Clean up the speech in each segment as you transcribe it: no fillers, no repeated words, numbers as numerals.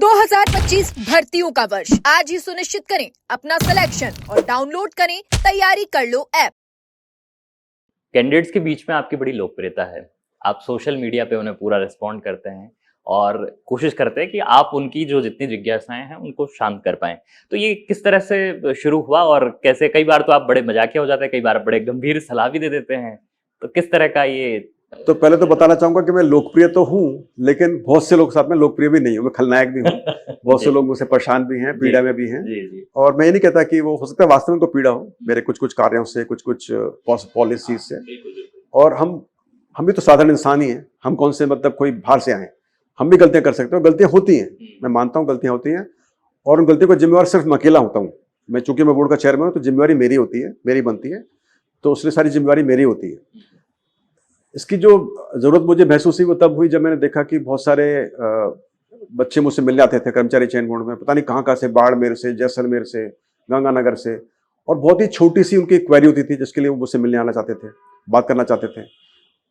2025 भर्तियों का वर्ष। आज ही सुनिश्चित करें अपना सिलेक्शन और डाउनलोड करें तैयारी कर लो ऐप। कैंडिडेट्स के बीच में आपकी बड़ी लोकप्रियता है। आप सोशल मीडिया पे उन्हें पूरा रिस्पॉन्ड करते हैं और कोशिश करते हैं कि आप उनकी जो जितनी जिज्ञासाएं हैं उनको शांत कर पाएं। तो ये किस तरह से शुरू हुआ और कैसे? कई बार तो आप बड़े मजाकिया हो जाते हैं, कई बार बड़े गंभीर सलाह भी दे देते हैं, तो किस तरह का ये? तो पहले तो बताना चाहूंगा कि मैं लोकप्रिय तो हूं, लेकिन बहुत से लोग साथ में लोकप्रिय भी नहीं हूं। मैं खलनायक भी हूं। बहुत से लोग मुझसे परेशान भी हैं, पीड़ा में भी हैं। और मैं ये नहीं कहता कि वो हो सकता है वास्तव में उनको पीड़ा हो मेरे कुछ कार्यों से, कुछ पॉलिसीज से। और हम भी तो साधारण इंसान ही हैं। हम कौन से मतलब कोई बाहर से आए, हम भी गलतियां कर सकते हैं। गलतियां होती हैं, मैं मानता हूं गलतियां होती हैं, और उन गलतियों को जिम्मेवार सिर्फ मैं अकेला होता हूं। मैं चूंकि मैं बोर्ड का चेयरमैन हूं, तो जिम्मेवारी मेरी होती है, मेरी बनती है, तो उसमें सारी जिम्मेवारी मेरी होती है। इसकी जो जरूरत मुझे महसूस हुई वो तब हुई जब मैंने देखा कि बहुत सारे बच्चे मुझसे मिलने आते थे कर्मचारी चयन बोर्ड में, पता नहीं कहाँ से, बाड़मेर से, जैसलमेर से, गंगानगर से, और बहुत ही छोटी सी उनकी क्वेरी होती थी जिसके लिए वो मुझसे मिलने आना चाहते थे, बात करना चाहते थे।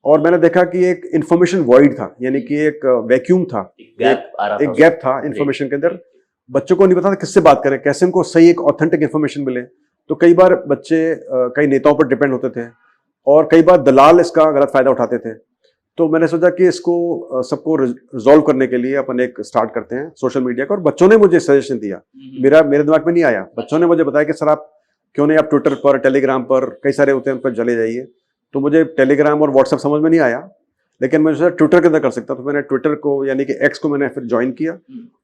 और मैंने देखा कि एक इन्फॉर्मेशन वॉइड था, यानी कि एक वैक्यूम था, एक गैप था इन्फॉर्मेशन के अंदर। बच्चों को नहीं पता था किससे बात करें, कैसे उनको सही एक ऑथेंटिक इन्फॉर्मेशन मिले। तो कई बार बच्चे कई नेताओं पर डिपेंड होते थे और कई बार दलाल इसका गलत फायदा उठाते थे। तो मैंने सोचा कि इसको सबको रिजॉल्व करने के लिए अपन एक स्टार्ट करते हैं सोशल मीडिया का। और बच्चों ने मुझे सजेशन दिया, मेरे दिमाग में नहीं आया। बच्चों ने मुझे बताया कि सर आप क्यों नहीं, आप ट्विटर पर, टेलीग्राम पर, कई सारे होते हैं, उन पर चले जाइए। तो मुझे टेलीग्राम और व्हाट्सएप समझ में नहीं आया, लेकिन मैं सोचा ट्विटर के अंदर कर सकता। तो मैंने ट्विटर को, यानी कि एक्स को, मैंने फिर ज्वाइन किया।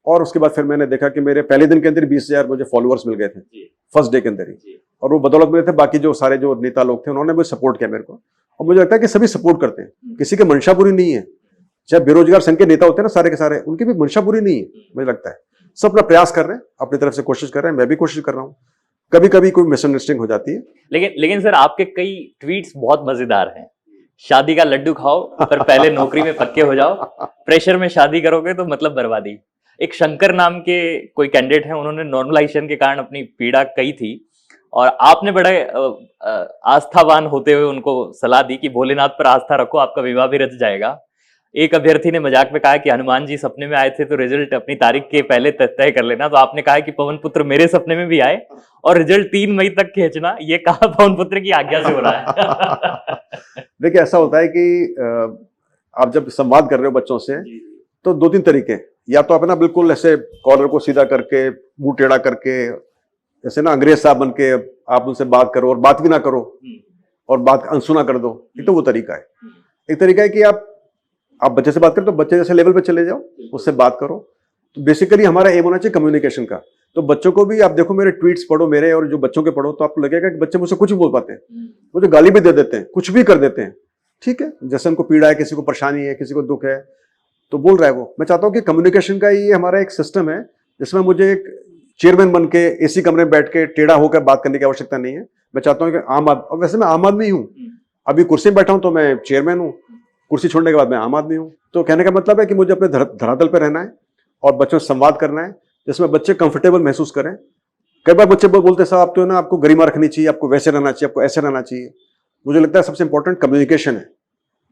और उसके बाद फिर मैंने देखा कि मेरे पहले दिन के अंदर 20,000 मुझे फॉलोअर्स मिल गए थे, फर्स्ट डे के अंदर ही। और वो बदौलत मेरे थे, बाकी जो सारे जो नेता लोग थे उन्होंने मुझे सपोर्ट किया मेरे को। और मुझे लगता है कि सभी सपोर्ट करते हैं, किसी की मंशा पूरी नहीं है। चाहे बेरोजगार संघ के नेता होते हैं ना, सारे के सारे, उनकी भी मंशा पूरी नहीं है। मुझे लगता है सब अपना प्रयास कर रहे हैं, अपनी तरफ से कोशिश कर रहे हैं, मैं भी कोशिश कर रहा हूँ। कभी कभी कोई मिसअंडरस्टैंडिंग हो जाती है। लेकिन सर आपके कई ट्वीट्स बहुत मजेदार हैं। शादी का लड्डू खाओ पर पहले नौकरी में पक्के हो जाओ, प्रेशर में शादी करोगे तो मतलब बर्बादी। एक शंकर नाम के कोई कैंडिडेट हैं, उन्होंने नॉर्मलाइजेशन के कारण अपनी पीड़ा कही थी और आपने बड़े आस्थावान होते हुए उनको सलाह दी कि भोलेनाथ पर आस्था रखो, आपका विवाह भी रच जाएगा। एक अभ्यर्थी ने मजाक में कहा कि हनुमान जी सपने में आए थे तो रिजल्ट अपनी तारीख के पहले तय कर लेना। तो आपने कहा कि पवन पुत्र मेरे सपने में भी आए और रिजल्ट 3 मई तक खींचना। ये कहा पवन पुत्र की आज्ञा से हो रहा है। देखिए ऐसा होता है कि आप जब संवाद कर रहे हो बच्चों से, तो 2-3 तरीके, या तो आप ना बिल्कुल ऐसे कॉलर को सीधा करके, मुंह टेढ़ा करके, जैसे ना अंग्रेज साहब बन के आप उनसे बात करो और बात भी ना करो और बात अनसुना कर दो। एक तो वो तरीका है। एक तरीका है कि आप बच्चे से बात करें तो बच्चे जैसे लेवल पे चले जाओ, उससे बात करो। तो बेसिकली हमारा एम होना चाहिए कम्युनिकेशन का। तो बच्चों को भी आप देखो, मेरे ट्वीट्स पढ़ो मेरे और जो बच्चों के पढ़ो, तो आपको लगेगा कि बच्चे मुझसे कुछ भी बोल पाते हैं, मुझे गाली भी दे देते हैं, कुछ भी कर देते हैं। ठीक है, जैसे उनको पीड़ा है, किसी को परेशानी है, किसी को दुख है, तो बोल रहा है वो। मैं चाहता हूँ कि कम्युनिकेशन का ये हमारा एक सिस्टम है जिसमें मुझे एक चेयरमैन बन के एसी कमरे में बैठ के टेढ़ा होकर बात करने की आवश्यकता नहीं है। मैं चाहता हूँ कि और वैसे मैं आम आदमी हूँ, अभी कुर्सी में बैठा हूँ तो मैं चेयरमैन हूँ, कुर्सी छोड़ने के बाद मैं आम आदमी हूँ। तो कहने का मतलब है कि मुझे अपने धरातल पर रहना है और बच्चों से संवाद करना है जिसमें बच्चे कंफर्टेबल महसूस करें। कई बार बच्चे बोलते साहब आप तो ना, आपको गरिमा रखनी चाहिए, आपको वैसे रहना चाहिए, आपको ऐसे रहना चाहिए। मुझे लगता है सबसे इंपॉर्टेंट कम्युनिकेशन है।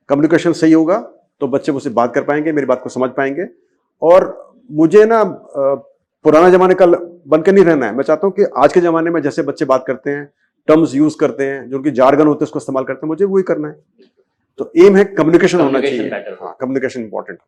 कम्युनिकेशन सही होगा तो बच्चे मुझसे बात कर पाएंगे, मेरी बात को समझ पाएंगे। और मुझे ना पुराना जमाने का बन के नहीं रहना है। मैं चाहता हूं कि आज के जमाने में जैसे बच्चे बात करते हैं, टर्म्स यूज करते हैं, जो उनकी जार्गन होते हैं उसको इस्तेमाल करते हैं, मुझे वही करना है। तो एम है कम्युनिकेशन होना चाहिए। हाँ, कम्युनिकेशन इंपॉर्टेंट।